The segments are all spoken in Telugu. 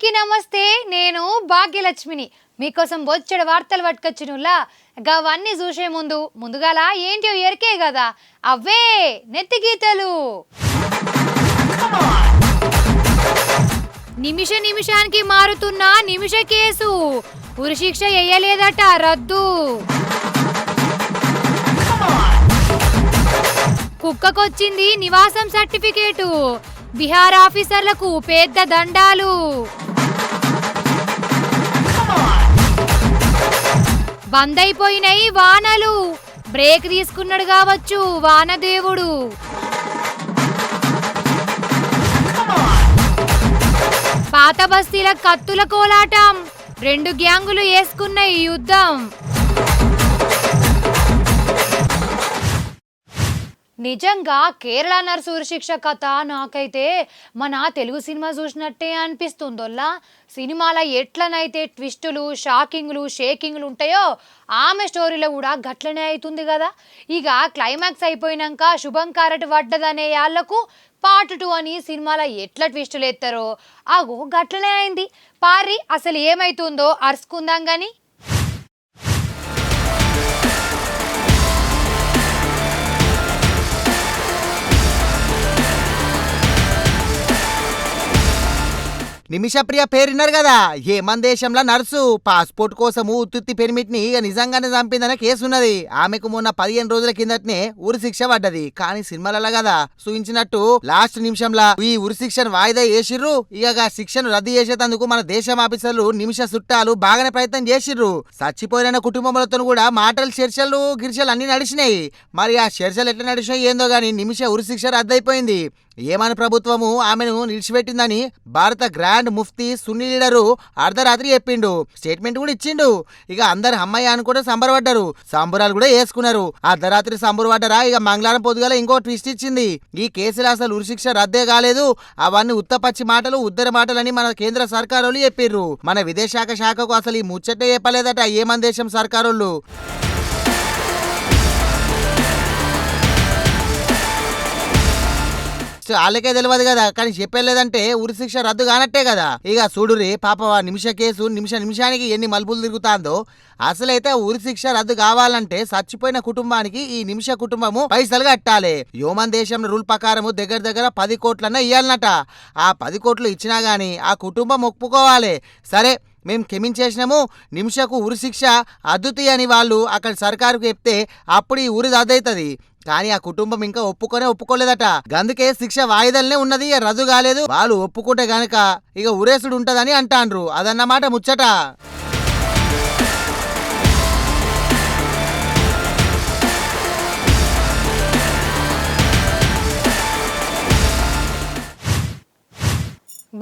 అందరికీ నమస్తే. నేను భాగ్యలక్ష్మిని. మీకోసం బొచ్చడి వార్తలు పట్టుకొచ్చినులా గవన్నీ చూసే ముందుగాల ఏంటో ఎరికే కదా, అవే నెత్తి గీతలు. నిమిషానికి మారుతున్న నిమిష కేసు, ఉరిశిక్ష వేయలేదట రద్దు. కుక్కకొచ్చింది నివాసం సర్టిఫికేటు, బీహార్ ఆఫీసర్లకు పెద్ద దండాలు. బంద్ అయిపోయినాయి వానలు, బ్రేక్ తీసుకున్నాడు కావచ్చు వానదేవుడు. పాత బస్తీల కత్తుల కోలాటం, రెండు గ్యాంగులు వేసుకున్న ఈ యుద్ధం. నిజంగా కేరళ నర్సు ఉరిశిక్ష కథ నాకైతే మన తెలుగు సినిమా చూసినట్టే అనిపిస్తుందోల్లా. సినిమాలో ఎట్లనైతే ట్విస్టులు, షాకింగ్లు, షేకింగ్లు ఉంటాయో ఆమె స్టోరీలో కూడా గట్లనే అవుతుంది కదా. ఇక క్లైమాక్స్ అయిపోయినాక శుభం కారటి పడ్డదనే వాళ్ళకు పార్ట్ 2 అని సినిమాలో ఎట్లా ట్విస్టులు ఎత్తారో అగో గట్లనే అయింది. పారి అసలు ఏమైతుందో అరుచుకుందాం గాని. నిమిషప్రియ పేరున్నారు కదా, ఏమన్ దేశంలో నర్సు పాస్పోర్ట్ కోసము ఉత్తుత్తి పెర్మిట్ ని నిజంగానే చంపిందనే కేసు ఉన్నది. ఆమెకు మొన్న 15 రోజుల కిందటనే ఉరి శిక్ష పడ్డది. కానీ సినిమాలలో కదా చూయించినట్టు లాస్ట్ నిమిషంలో ఈ ఉరి శిక్షను వాయిదా వేసిర్రు. ఇక శిక్షను రద్దు చేసేందుకు మన దేశం ఆఫీసర్లు నిమిష చుట్టాలు బాగానే ప్రయత్నం చేసిర్రు. చచ్చిపోయిన కుటుంబములతో కూడా మాటలు చర్చలు గిర్చలు అన్ని నడిచినాయి. మరి ఆ చర్చలు ఎట్లా నడిచినాయి ఏందో గానీ నిమిష ఉరి శిక్ష రద్దయిపోయింది. ఏమని ప్రభుత్వము ఆమెను నిలిచిపెట్టిందని భారత గ్రాండ్ ముఫ్తీ సున్నీ లీడరు అర్ధరాత్రి చెప్పిండు. స్టేట్మెంట్ కూడా ఇచ్చిండు. ఇక అందరు అమ్మాయి అని కూడా సంబరపడ్డారు, సంబరాలు కూడా వేసుకున్నారు. అర్ధరాత్రి సంబరపడ్డారా, ఇక మంగళవారం పొద్దుగాల ఇంకో ట్విస్ట్ ఇచ్చింది. ఈ కేసులో అసలు ఉరిశిక్ష రద్దే కాలేదు, అవన్నీ ఉత్తపచ్చి మాటలు ఉద్దర మాటలని మన కేంద్ర సర్కారోళ్ళు చెప్పిర్రు. మన విదేశాంగ శాఖకు అసలు ఈ ముచ్చటే చెప్పలేదట ఏమన్ దేశం సర్కారోళ్ళు. వాళ్ళకే తెలియదు కదా, కానీ చెప్పలేదంటే ఉరిశిక్ష రద్దు కానట్టే కదా. ఇక చూడురి పాప నిమిష కేసు నిమిషానికి ఎన్ని మలుపులు తిరుగుతాందో. అసలైతే ఉరిశిక్ష రద్దు కావాలంటే చచ్చిపోయిన కుటుంబానికి ఈ నిమిష కుటుంబము పైసలు కట్టాలి. యోమన్ దేశం రూల్ ప్రకారము దగ్గర 10 కోట్లన్నా ఇయ్యాలన్నట. ఆ 10 కోట్లు ఇచ్చినా గానీ ఆ కుటుంబం ఒప్పుకోవాలి. సరే మేము క్షమించేసినాము, నిమిషకు ఉరిశిక్ష అద్దుతి అని వాళ్ళు అక్కడ సర్కారుకు చెప్తే అప్పుడు ఈ ఉరి రద్దవుతుంది. కానీ ఆ కుటుంబం ఇంకా ఒప్పుకోలేదట. అందుకే శిక్ష వాయిదల్నే ఉన్నది, రద్దు కాలేదు. వాళ్ళు ఒప్పుకుంటే గనక ఇక ఉరేసుడు ఉంటదని అంటాండ్రు. అదన్నమాట ముచ్చట.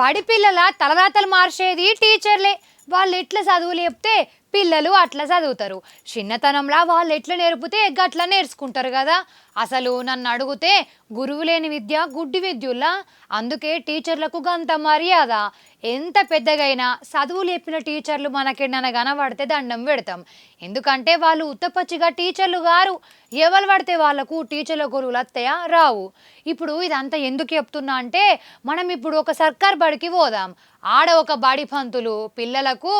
బడి పిల్లల తలరాతలు మార్చేది టీచర్లే. వాళ్ళు ఎట్లా చదువులు చెప్తే పిల్లలు అట్లా చదువుతారు. చిన్నతనంలా వాళ్ళు ఎట్లా నేర్పితే గట్లా నేర్చుకుంటారు కదా. అసలు నన్ను అడిగితే గురువు లేని విద్య గుడ్డి విద్యుల్లా. అందుకే టీచర్లకు గంత మర్యాద. ఎంత పెద్దగైనా చదువులు చెప్పిన టీచర్లు మనకెన్నన కనబడితే దండం పెడతాం. ఎందుకంటే వాళ్ళు ఉత్తపచ్చిగా టీచర్లు గారు. ఎవరు పడితే వాళ్లకు టీచర్ల గురువులు వస్తాయా? రావు. ఇప్పుడు ఇదంతా ఎందుకు చెప్తున్నా అంటే, మనం ఇప్పుడు ఒక సర్కార్ బడికి పోదాం. ఆడ ఒక బడి పంతులు పిల్లలకు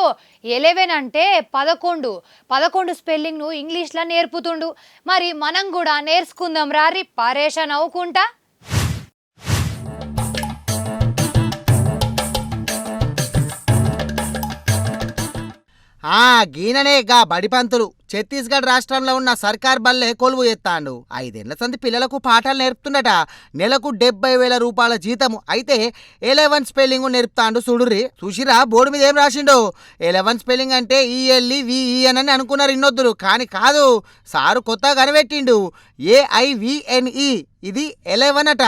11 అంటే 11 స్పెల్లింగ్ను ఇంగ్లీష్లో నేర్పుతుండు. మరి మనం కూడా నేర్చుకుందాం రారి, పరేషాన్ అవ్వకుండా. గీననే గా బడిపంతులు ఛత్తీస్గఢ్ రాష్ట్రంలో ఉన్న సర్కార్ బల్లే కొలువు ఎత్తాండు. 5 ఏళ్ల సంది పిల్లలకు పాఠాలు నేర్పుతుండట. నెలకు 70,000 రూపాయల జీతము. అయితే 11 స్పెల్లింగ్ నేర్పుతాండు. చూడుర్రి, చూసిరా బోర్డు మీద ఏం రాసిండు. 11 స్పెల్లింగ్ అంటే ELEVEN అని అనుకున్నారు ఇన్నొద్దులు, కానీ కాదు. సారు కొత్తగా కనిపెట్టిండు, AIVNE. ఇది 11 అట.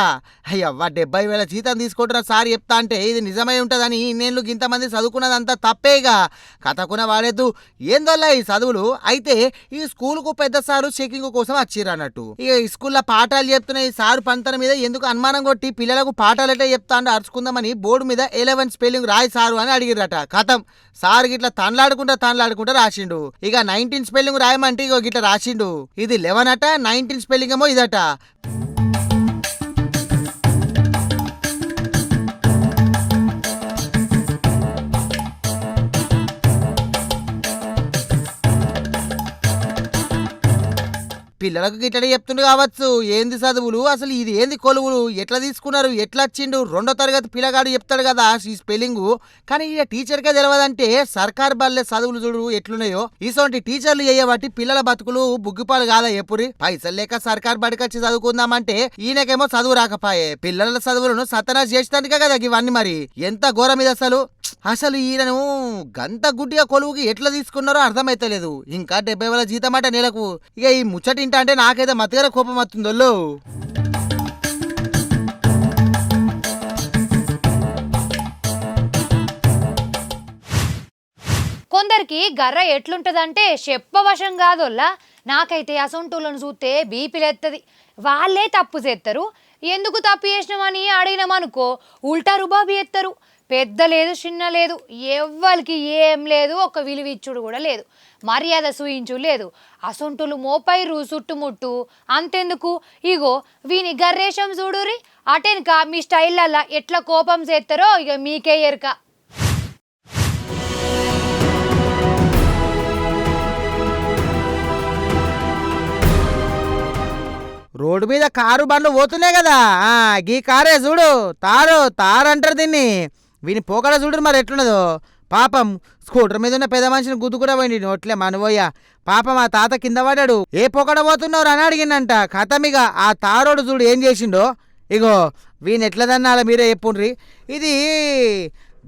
అయ్యవ్వ 70,000 జీతం తీసుకుంటున్న సార్ చెప్తా అంటే ఇది నిజమై ఉంటుందని ఇన్నేళ్ళు ఇంతమంది చదువుకున్నదంతా తప్పేగా. కథకున వాడేద్దు ఏందోల్లా ఈ చదువులు. అయితే ఈ స్కూల్ కు పెద్ద సారు చెకింగ్ కోసం వచ్చిర్రు అన్నట్టు. ఇక ఈ స్కూల్లో పాఠాలు చెప్తున్న ఈ సారు పంతన మీద ఎందుకు అనుమానం కొట్టి పిల్లలకు పాఠాలు ఎట్లా చెప్తాండో అరుచుకుందామని బోర్డు మీద 11 స్పెల్లింగ్ రాయి సారు అని అడిగిరట. కథం సార్ గిట్లా తనలాడుకుంటా రాసిండు. ఇక 19 స్పెల్లింగ్ రాయమంటే ఇగో గిట్లా రాసిండు. ఇది 11 అట, 19 స్పెల్లింగ్ ఏమో ఇదట. పిల్లలకు గిట్లనే చెప్తుండు కావచ్చు. ఏంది చదువులు, అసలు ఇది ఏంది కొలువులు, ఎట్లా తీసుకున్నారు, ఎట్లా వచ్చిండు, 2వ తరగతి పిల్లగాడు చెప్తాడు కదా ఈ స్పెల్లింగ్. కానీ ఈ టీచర్కే తెలియదంటే సర్కార్ బల్లే చదువులు చూడు ఎట్లున్నాయో. ఇసోంటి టీచర్లు చేయబట్టి పిల్లల బతుకులు బుగ్గిపాలు కాదా ఎప్పురి. పైసలు లేక సర్కార్ బడికొచ్చి చదువుకుందామంటే ఈయనకేమో చదువు రాకపాయే. పిల్లల చదువులను సతనాశ చేస్తానికే కదా ఇవన్నీ. మరి ఎంత ఘోరం ఇది అసలు. అసలు ఈయనను గంత గుడ్డిగా కొలువుకి ఎట్లా తీసుకున్నారో అర్థమైతలేదు. ఇంకా 70,000 జీతం అట నెలకు. ఇక ఈ ముచ్చటింట అంటే నాకైతే మతిగార కోపం వస్తుందో. కొందరికి గర్ర ఎట్లుంటదంటే చెప్పవశం కాదోల్లా. నాకైతే అసొంటోళ్ళను చూస్తే బీపీలెత్తది. వాళ్ళే తప్పు చేస్తారు. ఎందుకు తప్పు చేసినామని అడిగినామనుకో ఉల్టా రుబాబు ఎత్తరు. పెద్ద లేదు చిన్న లేదు, ఎవ్వరికి ఏం లేదు, ఒక విలువిచ్చుడు కూడా లేదు, మర్యాద సూయించు లేదు. అసొంటులు మోపైరు చుట్టుముట్టు. అంతెందుకు, ఇగో వీని గర్రేషం చూడురి. అటెనక మీ స్టైల్లల్లా ఎట్లా కోపం చేస్తారో ఇక మీకే ఎరక. రోడ్డు మీద కారు బండ్లు పోతున్నాయి కదా, గీ కారే చూడు, తారంటారు దీన్ని. వీని పోకడ చూడు మరి ఎట్లున్నదో. పాపం స్కూటర్ మీద ఉన్న పెద్ద మనిషిని గుద్దు కూడా పోయింది నోట్లే మనవోయ్య. పాపం ఆ తాత కింద పడ్డాడు. ఏ పొకడ పోతున్నావు అని అడిగిందంట. కథమిగా ఆ తారోడు చూడు ఏం చేసిండో. ఇగో వీని ఎట్లదన్నాల మీరే చెప్పుండ్రి. ఇది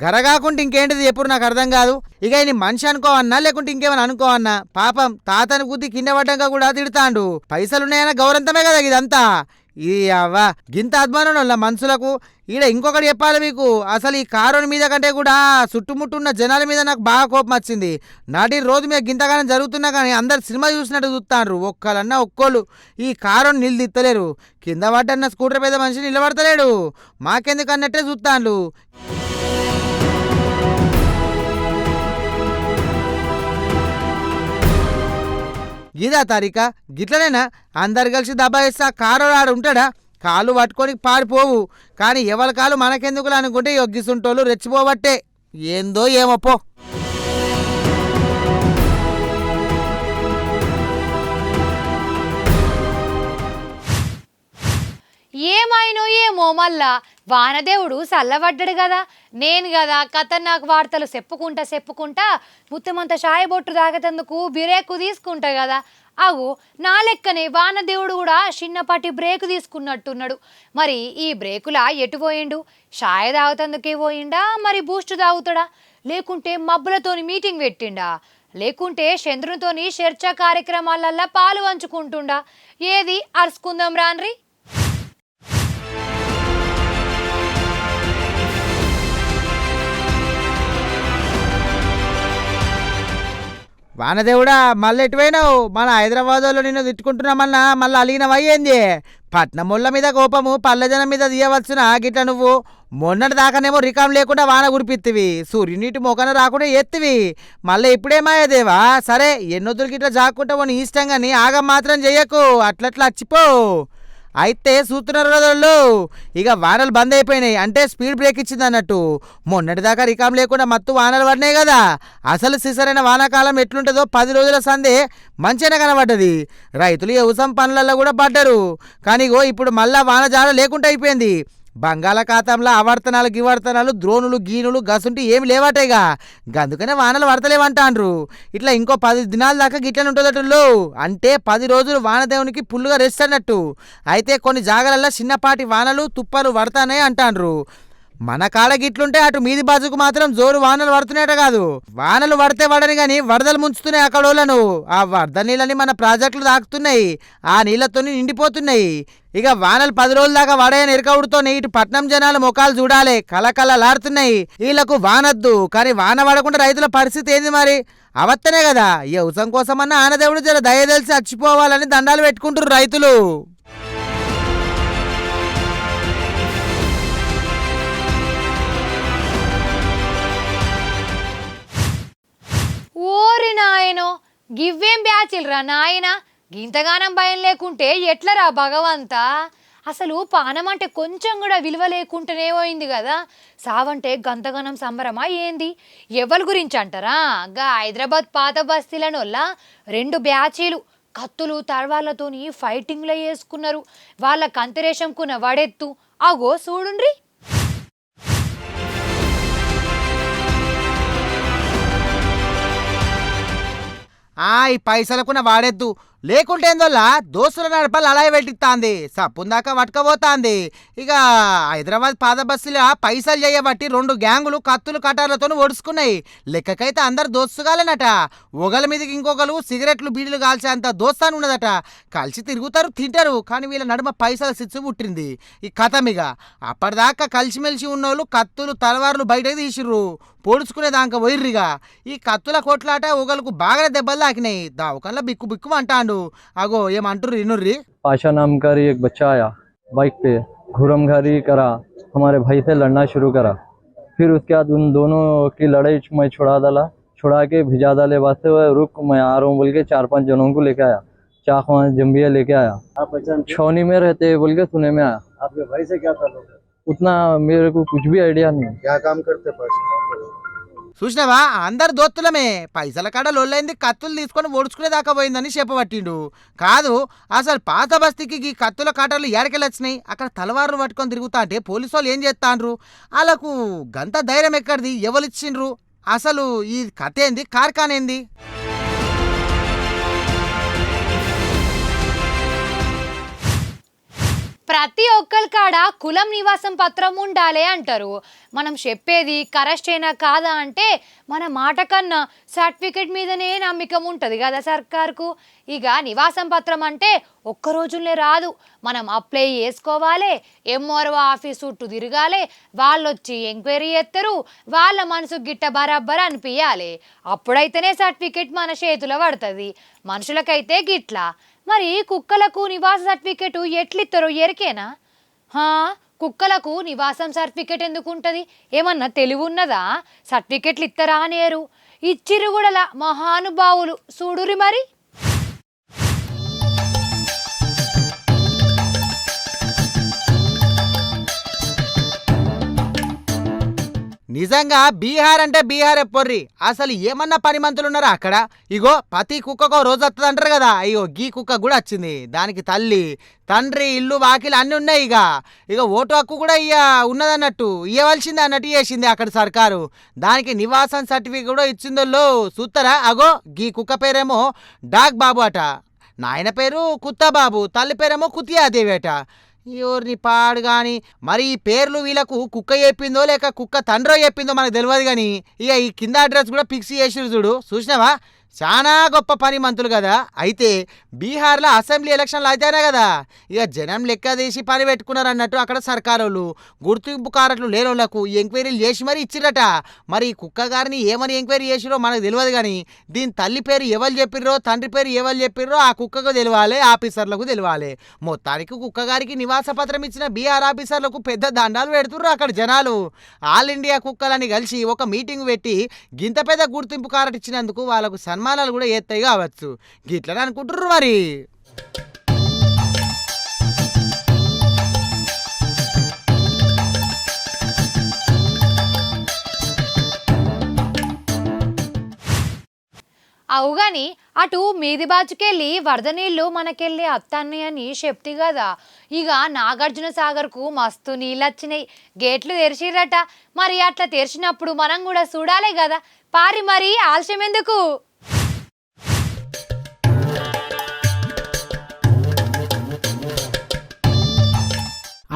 గరగాకుంటే ఇంకేంటిది ఎప్పుడు నాకు అర్థం కాదు. ఇక ఈయన మనిషి అనుకోవన్నా లేకుంటే ఇంకేమైనా అనుకోవన్నా. పాపం తాతను గుద్ది కింద పడ్డాక కూడా తిడతాండు. పైసలున్నాయన్న గౌరవంతమే కదా ఇదంతా. ఇది అవ్వ గింత అభిమానం వల్ల మనుషులకు. ఈడ ఇంకొకటి చెప్పాలి మీకు, అసలు ఈ కారుని మీద కంటే కూడా చుట్టుముట్టున్న జనాల మీద నాకు బాగా కోపం వచ్చింది. నాటి రోజు మీద గింతగానం జరుగుతున్నా కానీ అందరు సినిమా చూసినట్టు చూస్తాండ్రు. ఒక్కలన్నా ఒక్కోళ్ళు ఈ కారుని నిలదీత్తలేరు. కింద పడ్డన్న స్కూటర్ మీద మనిషి నిలబడతలేడు. మాకెందుకు అన్నట్టే చూస్తాండ్రు. గీదా తారీఖ గిట్లనేనా? అందరు కలిసి దబాయిస్తా కారు ఆడు ఉంటాడా? కాళ్ళు పట్టుకొని పారిపోవు. కానీ ఎవరి కాలు మనకెందుకులా అనుకుంటే యొగ్గిసుంటోళ్ళు రెచ్చిపోబట్టే. ఏందో ఏమో. ఏమైనో ఏమో మళ్ళా వానదేవుడు చల్లబడ్డాడు కదా. నేను కదా ఖతర్నాక్ వార్తలు చెప్పుకుంటా ముత్తమంత షాయబొట్టు తాగేందుకు బిరేకు తీసుకుంటా కదా. అవు నా లెక్కనే వానదేవుడు కూడా చిన్నపాటి బ్రేక్ తీసుకున్నట్టున్నాడు. మరి ఈ బ్రేకులా ఎటు పోయిండు? షాయ తాగుతందుకే పోయిండా, మరి బూస్ట్ తాగుతాడా, లేకుంటే మబ్బులతోని మీటింగ్ పెట్టిండా, లేకుంటే చంద్రునితోని చర్చా కార్యక్రమాలల్లా పాలు పంచుకుంటుండా? ఏది అరుచుకుందాం రాన్రి. వానదేవుడా మళ్ళీ ఎటువైనావు? మన హైదరాబాద్లో నిన్ను తిట్టుకుంటున్నామన్నా మళ్ళీ అలిగినవయ్యేంది? పట్నం ముళ్ళ మీద కోపము పల్లెజనం మీద తీయవచ్చున గిట్ల నువ్వు. మొన్నటి దాకానేమో రికాం లేకుండా వాన కురిపిత్తివి, సూర్యునీటి మొక్కన రాకుండా ఎత్తివి. మళ్ళీ ఇప్పుడేమాయేదేవా? సరే ఎన్నొద్దులు గిట్ల జాక్కుంటా పోనీ ఇష్టం కానీ ఆగం మాత్రం చెయ్యకు, అట్లట్లా వచ్చిపో. అయితే సూత్రున్నారు రోజుల్లో ఇక వానలు బంద్ అయిపోయినాయి అంటే స్పీడ్ బ్రేక్ ఇచ్చింది అన్నట్టు. మొన్నటిదాకా రికాం లేకుండా మత్తు వానలు పడినాయి కదా. అసలు సిసరైన వానాకాలం ఎట్లుంటుందో 10 రోజుల సందే మంచిగా కనబడ్డది. రైతులు వ్యవసాయం పనులలో కూడా పడ్డారు. కానీ ఇప్పుడు మళ్ళా వాన జాడ లేకుండా అయిపోయింది. బంగాళాఖాతంలో అవర్తనాలు గివర్తనాలు ద్రోణులు గీనులు గసుంటి ఏమి లేవటేగా. అందుకనే వానలు పడతలేవంటాండ్రు. ఇట్లా ఇంకో 10 దినాల దాకా గిట్లనే ఉంటుందటల్లో. అంటే 10 రోజులు వానదేవునికి ఫుల్గా రెస్ట్ అన్నట్టు. అయితే కొన్ని జాగాలల్లో చిన్నపాటి వానలు తుప్పలు పడతానే అంటాండ్రు. మన కాడ గిట్లుంటే అటు మీది బాజుకు మాత్రం జోరు వానలు పడుతున్నాయట కాదు. వానలు పడితే పడని గాని వరదలు ముంచుతున్నాయి అక్కడోళ్ళను. ఆ వరద నీళ్ళని మన ప్రాజెక్టులు తాకుతున్నాయి. ఆ నీళ్లతో నిండిపోతున్నాయి. ఇక వానలు 10 రోజుల దాకా వడయని ఎరకవుడుతోనే ఇటు పట్నం జనాల ముఖాలు చూడాలి, కలకలలాడుతున్నాయి. వీళ్ళకు వానొద్దు కానీ వాన పడకుండా రైతుల పరిస్థితి ఏంది మరి? అవత్తనే కదా వ్యవసాయం కోసమన్నా ఆనదేవుడు జర దయ తెలిసి చచ్చిపోవాలని దండాలు పెట్టుకుంటారు రైతులు. ఓరి నాయనో, గివ్వేం బ్యాచిల్రా నాయన. గింతగానం భయం లేకుంటే ఎట్లరా భగవంతా? అసలు పానం అంటే కొంచెం కూడా విలువ లేకుంటేనే పోయింది కదా. సావంటే గంతగనం సంబరమా ఏంది? ఎవరి గురించి అంటారా? గా హైదరాబాద్ పాత బస్తీలనోళ్ళ 2 బ్యాచీలు కత్తులు తలవార్లతోని ఫైటింగ్లో వేసుకున్నారు. వాళ్ళ కంతిరేషంకున్న వడెత్తు అగో చూడుండ్రి. ఈ పైసలకున్న వాడెద్దు లేకుంటే ఏందోలా దోస్తుల నడపలు అలా పెట్టిస్తాంది, సప్పుందాకా పట్టుకపోతాంది. ఇక హైదరాబాద్ పాద బస్సులో పైసలు చేయబట్టి 2 గ్యాంగులు కత్తులు కటార్లతో ఒడుచుకున్నాయి. లెక్కకైతే అందరు దోస్తుగాలేనట. ఒకల మీదకి ఇంకొకరు సిగరెట్లు బీడీలు కాల్చేంత దోస్తాను ఉన్నదట. కలిసి తిరుగుతారు, తింటారు, కానీ వీళ్ళ నడుమ పైసల సిచ్చు పుట్టింది. ఈ కథమిగా అప్పటిదాకా కలిసిమెలిసి ఉన్నోళ్ళు కత్తులు తలవార్లు బయటకు తీసిర్రు, పొడుచుకునేదాకా పోయిర్రిగా. ఈ కత్తుల కొట్లాట ఒకలకు బాగా దెబ్బలు తాకినాయి. దావకంలో బిక్కు బిక్కు అంటాండు. అగో ఏమంటారు ఇనుర్రి. पाशा नाम का ही एक बच्चा आया बाइक पे, घुरमघारी करा, हमारे भाई से लड़ना शुरू करा। फिर उसके बाद उन दोनों की लड़ाई मैं छुड़ा के भिजा डाले वास्ते रुक मैं आ रहा हूँ बोल के 4-5 जनों को लेके आया, चाक वहाँ जम्बिया लेके आया। छौनी में रहते बोल के सुने में आया। आपके भाई से क्या ताल्लुक है? उतना मेरे को कुछ भी आइडिया नहीं है। क्या काम करते पाशा? చూసినావా, అందరు దోత్తులమే. పైసల కాడ లొల్లైంది, కత్తులు తీసుకొని ఓడ్చుకునేదాకా పోయిందని చెప్పబట్టిండు. కాదు, అసలు పాత బస్తీకి ఈ కత్తుల కాటర్లు ఏడకెళ్ళొచ్చినాయి. అక్కడ తలవారులు పట్టుకొని తిరుగుతా అంటే పోలీసు వాళ్ళు ఏం చేస్తాండ్రు? వాళ్ళకు గంత ధైర్యం ఎక్కడిది? ఎవరిచ్చిండ్రు? అసలు ఈ కథ ఏంది, కార్ఖానేంది? ప్రతి ఒక్కరి కాడ కులం నివాసం పత్రం ఉండాలి అంటారు. మనం చెప్పేది కరెక్ట్ అయినా కాదా అంటే మన మాట కన్నా సర్టిఫికెట్ మీదనే నమ్మకం ఉంటుంది కదా సర్కార్కు. ఇక నివాసం పత్రం అంటే ఒక్క రోజులే రాదు. మనం అప్లై చేసుకోవాలి, ఎంఆర్ఓ ఆఫీస్ చుట్టూ తిరగాలి, వాళ్ళు వచ్చి ఎంక్వైరీ చేస్తారు, వాళ్ళ మనసు గిట్ట బరాబర్ అనిపించాలి. అప్పుడైతేనే సర్టిఫికెట్ మన చేతిలో పడుతుంది. మనుషులకైతే గిట్లా. మరి కుక్కలకు నివాస సర్టిఫికెట్ ఎట్లిస్తారో ఎరికేనా? కుక్కలకు నివాసం సర్టిఫికెట్ ఎందుకు ఉంటుంది? ఏమన్నా తెలివి ఉన్నదా? సర్టిఫికెట్లు ఇస్తారా అనేరు. ఇచ్చిరు కూడా మహానుభావులు చూడురి మరి. నిజంగా బీహార్ అంటే బీహార్ ఎప్పొర్రి. అసలు ఏమన్నా పని మంతులు ఉన్నారా అక్కడ? ఇగో ప్రతి కుక్కకో రోజు వస్తుంది అంటారు కదా, అయ్యో గీ కుక్క కూడా వచ్చింది. దానికి తల్లి, తండ్రి, ఇల్లు, వాకిలు అన్నీ ఉన్నాయి. ఇక ఓటు హక్కు కూడా ఉన్నదన్నట్టు, ఇవ్వవలసింది అన్నట్టు చేసింది అక్కడ సర్కారు. దానికి నివాసం సర్టిఫికేట్ కూడా ఇచ్చిందో చూస్తారా? అగో గీ కుక్క పేరేమో డాగ్ బాబు అట, నాయన పేరు కుత్తాబాబు, తల్లి పేరేమో కుతియాదేవి అట. ఎవరిని పాడు కానీ మరి ఈ పేర్లు వీళ్ళకు కుక్క చెప్పిందో లేక కుక్క తండ్రో చెప్పిందో మనకు తెలియదు. కానీ ఇక ఈ కింద అడ్రస్ కూడా ఫిక్స్ చేసిరు చూడు, చూసినావా? చాలా గొప్ప పని మంతులు కదా. అయితే బీహార్లో అసెంబ్లీ ఎలక్షన్లు అయితేనే కదా ఇక జనం లెక్క తీసి పని పెట్టుకున్నారు అన్నట్టు అక్కడ సర్కారోళ్ళు గుర్తింపు కార్డులు లేనోళ్లకు ఎంక్వైరీలు చేసి మరి ఇచ్చిరట. మరి ఈ కుక్క గారిని ఏమని ఎంక్వైరీ చేసిరో మనకు తెలియదు. కానీ దీని తల్లి పేరు ఎవరు చెప్పిర్రో, తండ్రి పేరు ఎవరు చెప్పిర్రో ఆ కుక్కకు తెలియాలి, ఆఫీసర్లకు తెలియాలి. మొత్తానికి కుక్క గారికి నివాస పత్రం ఇచ్చిన బీహార్ ఆఫీసర్లకు పెద్ద దండాలు పెడుతుర్రు అక్కడ జనాలు. ఆల్ ఇండియా కుక్కలని కలిసి ఒక మీటింగ్ పెట్టి గింత పెద్ద గుర్తింపు కార్డు ఇచ్చినందుకు వాళ్ళకు సన్మానాలు కూడా ఏత్తాయి కావచ్చు. గిట్లని అనుకుంటుర్రు మరి. అవుగాని అటు మీది బాచుకెళ్ళి వరద నీళ్ళు మనకెళ్ళి అత్తాన్ని అని చెప్తి కదా. ఇక నాగార్జున సాగర్కు మస్తు నీళ్ళు వచ్చినాయి, గేట్లు తెరిచిరట. మరి అట్లా తెరిచినప్పుడు మనం కూడా చూడాలి కదా. పారి మరి ఆలస్యం ఎందుకు?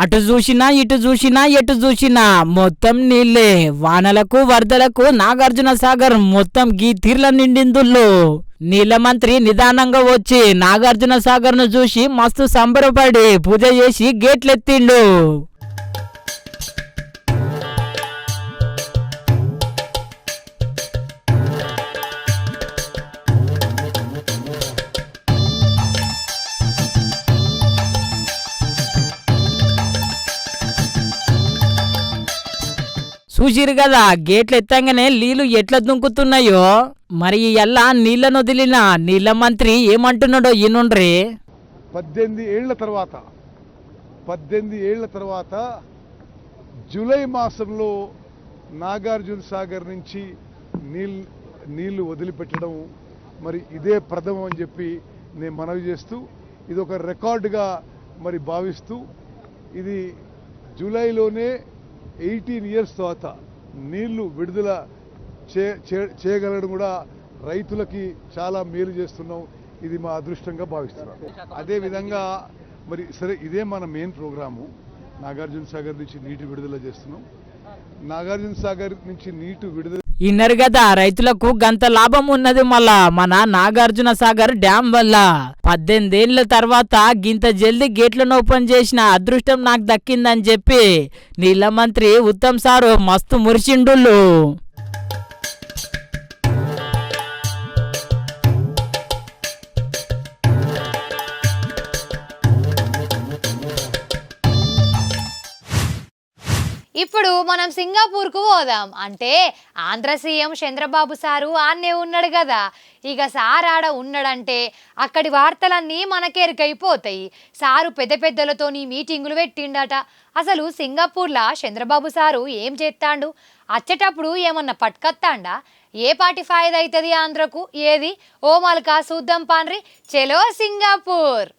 అటు చూసినా ఇటు చూసినా ఎటు చూసినా మొత్తం నీళ్ళే. వానలకు వరదలకు నాగార్జున సాగర్ మొత్తం గీ తీర్ల నిండిందుల్లో. నీళ్ళ మంత్రి నిదానంగా వచ్చి నాగార్జున సాగర్ ను చూసి మస్తు సంబరపడి పూజ చేసి గేట్లెత్తిండు. చూసిరు కదా గేట్లు ఎత్తంగానే నీళ్లు ఎట్లా దుంకుతున్నాయో. మరి ఎల్లా నీళ్లను వదిలిన నీళ్ల మంత్రి ఏమంటున్నాడో ఈనుండ్రి. 18 ఏళ్ల తర్వాత జూలై మాసంలో నాగార్జున సాగర్ నుంచి నీళ్లు వదిలిపెట్టడం మరి ఇదే ప్రథమం అని చెప్పి నేను మనవి చేస్తూ ఇది ఒక రికార్డుగా మరి భావిస్తూ ఇది జూలైలోనే 18 ఇయర్స్ తర్వాత నీళ్లు విడుదల చేయగలగడం కూడా రైతులకి చాలా మేలు చేస్తున్నాం. ఇది మా అదృష్టంగా భావిస్తున్నాం. అదేవిధంగా మరి సరే ఇదే మన మెయిన్ ప్రోగ్రాము. నాగార్జున సాగర్ నుంచి నీటి విడుదల చేస్తున్నాం. నాగార్జున సాగర్ నుంచి నీటి విడుదల ఇన్నరు కదా రైతులకు గంత లాభం ఉన్నది. మళ్ళా మన నాగార్జున సాగర్ డ్యాం వల్ల 18 ఏళ్ల తర్వాత గింత జల్దీ గేట్లను ఓపెన్ చేసిన అదృష్టం నాకు దక్కిందని చెప్పి నీళ్ళ మంత్రి ఉత్తమ్ సారు మస్తు మురిసిండుళ్ళు. ఇప్పుడు మనం సింగపూర్కు పోదాం. అంటే ఆంధ్ర సీఎం చంద్రబాబు సారు ఆన్నే ఉన్నాడు కదా. ఇక సార్ ఆడ ఉన్నాడంటే అక్కడి వార్తలన్నీ మనకెరికైపోతాయి. సారు పెద్ద పెద్దలతోని మీటింగులు పెట్టిండట. అసలు సింగపూర్లో చంద్రబాబు సారు ఏం చేస్తాడు? వచ్చేటప్పుడు ఏమన్నా పట్టుకత్తాండా? ఏ పాటి ఫాయిదా అవుతుంది ఆంధ్రకు? ఏది ఓ మల్కా చూద్దాం పాన్రి. చలో సింగపూర్.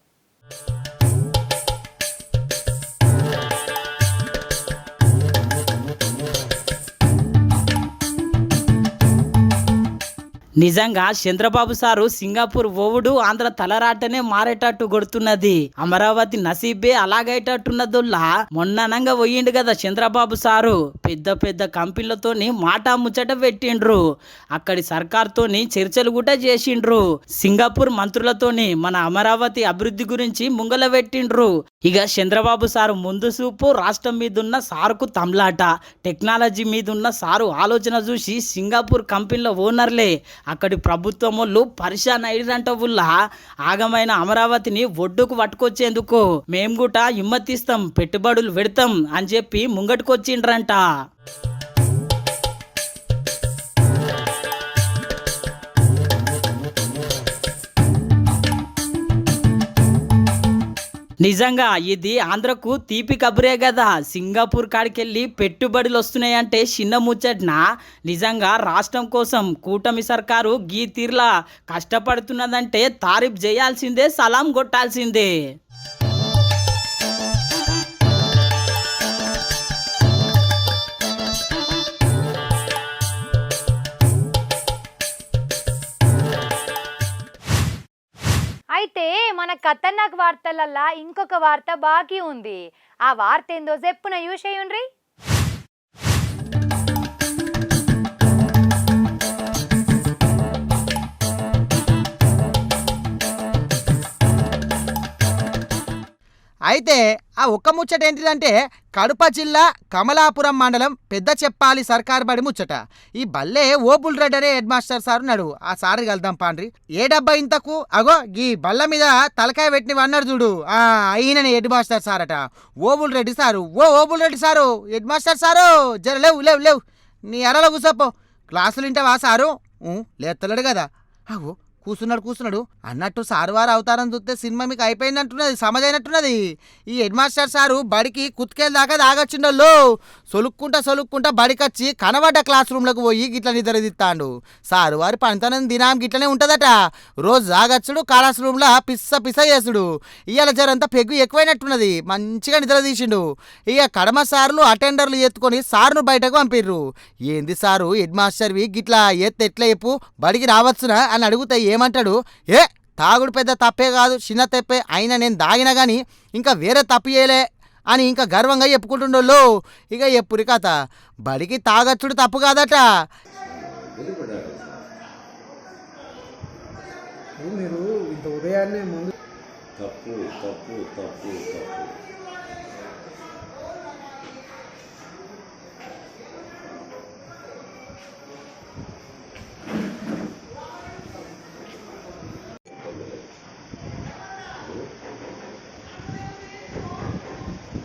నిజంగా చంద్రబాబు సారు సింగపూర్ ఓవుడు ఆంధ్ర తలరాటనే మారేటట్టు కొడుతున్నది. అమరావతి నసీబే అలాగేటట్టున్నదోల్లా మొన్ననంగా పోయిండు కదా చంద్రబాబు సారు. పెద్ద పెద్ద కంపెనీలతోని మాటా ముచ్చట పెట్టిండ్రు. అక్కడి సర్కార్తోని చర్చలు కూడా చేసిండ్రు. సింగపూర్ మంత్రులతోని మన అమరావతి అభివృద్ధి గురించి ముంగల పెట్టిండ్రు. ఇక చంద్రబాబు సారు ముందు చూపు రాష్ట్రం మీదున్న సారుకు తమ్లాట, టెక్నాలజీ మీదున్న సారు ఆలోచన చూసి సింగపూర్ కంపెనీల ఓనర్లే అక్కడి ప్రభుత్వం వాళ్ళు పరిశాన్ అయ్యారంట. వుల్లా ఆగమైన అమరావతిని ఒడ్డుకు పట్టుకొచ్చేందుకు మేము కూడా హిమ్మతిస్తాం, పెట్టుబడులు పెడతాం అని చెప్పి ముంగట్టుకొచ్చిండ్రంట. నిజంగా ఇది ఆంధ్రకు తీపి కబురే కదా. సింగపూర్ కాడికెళ్ళి పెట్టుబడులు వస్తున్నాయంటే చిన్న ముచ్చట్న. నిజంగా రాష్ట్రం కోసం కూటమి సర్కారు గీ తీర్లా కష్టపడుతున్నదంటే తారీఫ్ చేయాల్సిందే, సలాం కొట్టాల్సిందే. అయితే మన ఖతర్నాక్ వార్తలల్లా ఇంకొక వార్త బాకీ ఉంది. ఆ వార్త ఏందో చెప్పున యూషేయుండ్రి. అయితే ఆ ఒక్క ముచ్చట ఏంటిదంటే కడప జిల్లా కమలాపురం మండలం పెద్ద చెప్పాలి సర్కార్ బడి ముచ్చట. ఈ బల్లే ఓబుల్ రెడ్డి అనే హెడ్ మాస్టర్ సార్ ఉన్నాడు. ఆ సార్ కలుద్దాం పాండ్రి. ఏ డబ్బా ఇంతకు అగో ఈ బల్ల మీద తలకాయ పెట్టినవి అన్నాడు చూడు, ఈయననే హెడ్ మాస్టర్ సార్ అట, Obul Reddy sir. Obul Reddy sir, head master sir, జర లేవు లేవు లేవు నీ ఎరలో కూసోపో. క్లాసులు వింటావా సారు? లేత్తలేడు కదా. అగో కూర్చున్నాడు అన్నట్టు సారు వారు అవతారం చూస్తే సినిమా మీకు అయిపోయిందంటున్నది, సమజైనట్టున్నది. ఈ హెడ్ మాస్టర్ సారు బడికి కుత్కేల దాకా దాగొచ్చిండోళ్ళు. సొలుక్కుంటా బడికొచ్చి కనబడ్డ క్లాస్ రూమ్లకు పోయి గిట్ల నిద్రదిస్తాడు. సారు వారి పనితనం దినాం గిట్లనే ఉంటుందట. రోజు దాగచ్చుడు, క్లాస్ రూమ్లో పిస్స చేసుడు. ఇవాళ జరంతా పెగ్గు ఎక్కువైనట్టున్నది, మంచిగా నిద్ర తీసిండు. ఇక కడమ సార్లు అటెండర్లు ఎత్తుకొని సారును బయటకు పంపిర్రు. ఏంది సారు హెడ్ మాస్టర్వి గిట్లా ఎట్లా చెప్పు, బడికి రావచ్చునా అని అడుగుతాయి. ఏమంటాడు, తాగుడు పెద్ద తప్పే కాదు, చిన్న తప్పే, అయినా నేను దాగినా కానీ ఇంకా వేరే తప్పు చేయలే అని ఇంకా గర్వంగా చెప్పుకుంటుండోళ్ళు. ఇక ఎప్పుడు కథ, బడికి తాగచ్చుడు తప్పు కాదట. మీరు ఇంత ఉదయాన్నే ముందు తప్పు తప్పు తప్పు తప్పు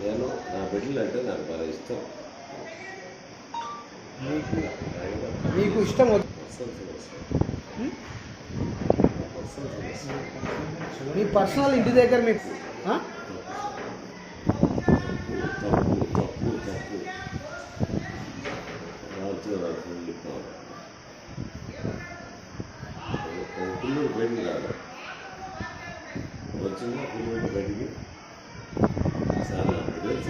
నేను నా బిడ్డలు అంటే నాకు బాగా ఇష్టం. మీకు ఇష్టం మీ పర్సనల్ ఇంటి దగ్గర మీకు తప్పు తప్పు తప్పు రావచ్చు పిల్లలు బయటికి రాదు. చిన్న పిల్లలు బయటికి సార్ నా బిడ్డలు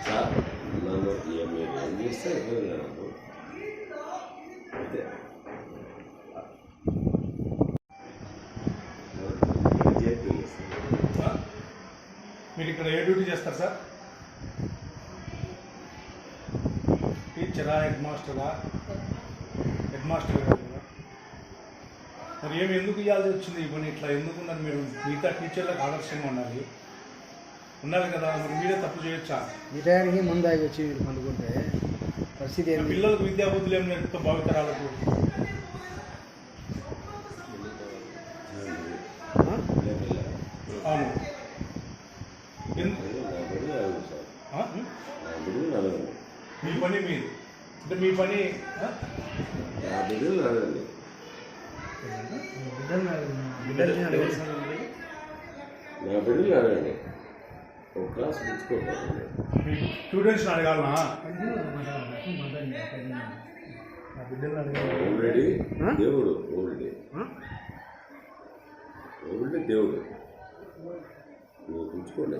సార్ నన్ను మీరు ఏం చేస్తే ఇబ్బంది నాకు అయితే మీరు ఇక్కడ ఏ డ్యూటీ చేస్తారు సార్? టీచరా, హెడ్ మాస్టరా? హెడ్ మాస్టర్ గారు కదా. మరి ఏమి ఎందుకు ఇవ్వాల్సి వచ్చింది ఈ పని? ఇట్లా ఎందుకు ఉన్నారు మీరు? మిగతా టీచర్లకు ఆదర్శంగా ఉండాలి కదా. మరి మీరే తప్పు చేయొచ్చా? ఈ టైంకి ముందు ఆగి వచ్చి మీరు పండుకుంటే పరిస్థితి ఏంటి? పిల్లలకు విద్యాబుద్ధులు ఏం నేర్పుతాం భావితరాలకు? అవును. మీ పని మీది అంటే మీ పని నా బిడ్డలు అడగండి నా బిడ్డలు అడగండి ఒక క్లాస్ పుచ్చుకోకండి. మీ స్టూడెంట్స్ని అడగాలనా? నా బిడ్డలు అడగాలి. ఆల్రెడీ దేవుడు దేవుడు నువ్వు పుచ్చుకోండి.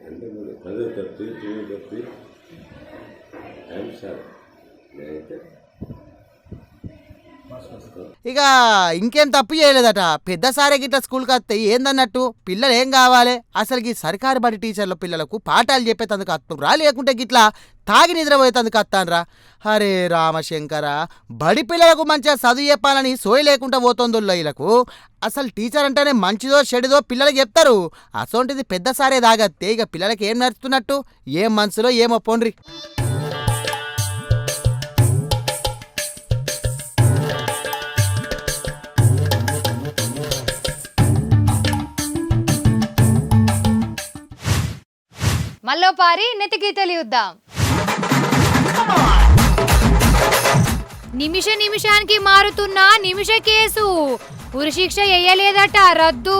ఎంత పదో తప్పి తొమ్మిది తప్పి ఐఎమ్ సార్ నేనైతే ఇక ఇంకేం తప్పు చేయలేదట. పెద్ద సారే గిట్ల స్కూల్కి వస్తే ఏందన్నట్టు పిల్లలు ఏం కావాలి? అసలు ఈ సర్కారు బడి టీచర్ల పిల్లలకు పాఠాలు చెప్పేతందుకు వస్తుండ్రా, లేకుంటే గిట్లా తాగి నిద్రపోయేతందుకు వస్తాన్రా? అరే రామశంకర, బడి పిల్లలకు మంచిగా చదువు చెప్పాలని సోయి లేకుండా పోతుందో వీళ్ళకు. అసలు టీచర్ అంటేనే మంచిదో చెడుదో పిల్లలకి చెప్తారు. అసోంటిది పెద్ద సారే తాగత్తే ఇక పిల్లలకి ఏం నడుస్తున్నట్టు? ఏం మనసులో ఏమో పోండ్రి. మళ్ళీ పారి నెతికి యుద్ధం. నిమిషానికి మారుతున్న నిమిష కేసు, ఉరిశిక్ష వేయలేదట, రద్దు.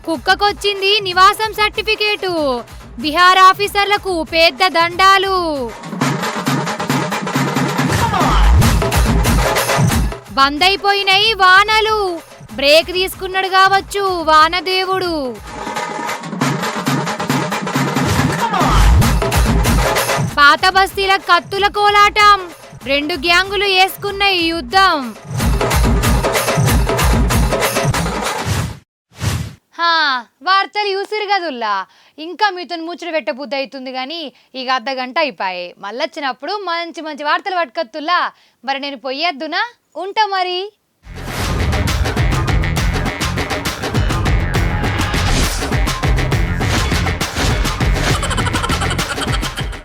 కుక్కకొచ్చింది నివాసం సర్టిఫికేటు, బీహార్ ఆఫీసర్లకు పెద్ద దండాలు. బంద్ అయిపోయినాయి వానలు, బ్రేక్ తీసుకున్నాడు కావచ్చు వానదేవుడు. పాత బస్తీల కత్తుల కోలాటం, 2 గ్యాంగులు వేసుకున్న ఈ యుద్ధం. వార్తలు చూసిరు కదుల్లా. ఇంకా మీతో ముచ్చట పెట్టబుద్ధి అవుతుంది కానీ ఇక అర్ధగంట అయిపోయాయి. మళ్ళీ వచ్చినప్పుడు మంచి మంచి వార్తలు పట్టుకొత్తుల్లా. మరి నేను పోయేద్దునా? ఉంటా మరి.